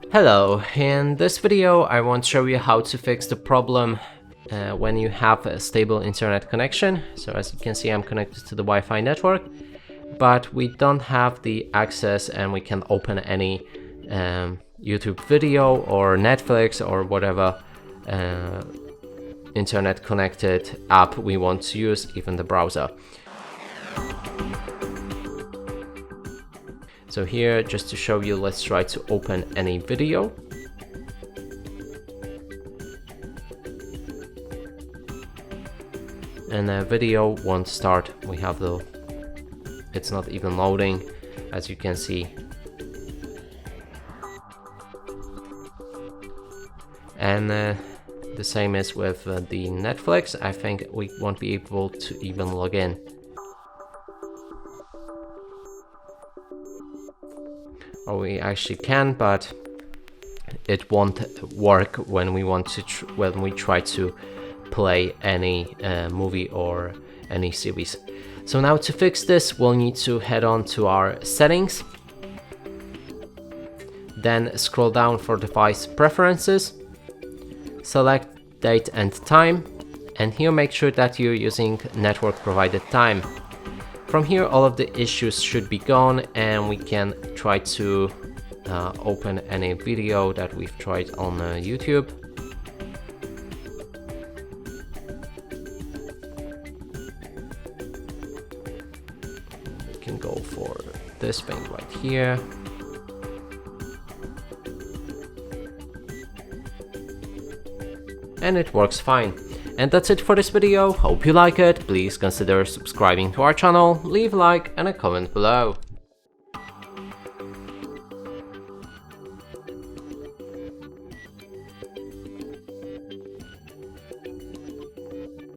Hello, in this video I want to show you how to fix the problem when you have a stable internet connection. So as you can see, I'm connected to the Wi-Fi network, but we don't have the access and we can open any YouTube video or Netflix or whatever internet connected app we want to use, even the browser. So here, just to show you, let's try to open any video. And the video won't start. It's not even loading, as you can see. And the same is with the Netflix. I think we won't be able to even log in. Or we actually can, but it won't work when we try to play any movie or any series. So now to fix this, we'll need to head on to our settings, then scroll down for device preferences, select date and time, and here make sure that you're using network provided time. From here, all of the issues should be gone, and we can try to open any video that we've tried on YouTube. We can go for this thing right here. And it works fine. And that's it for this video. Hope you like it. Please consider subscribing to our channel, leave a like and a comment below.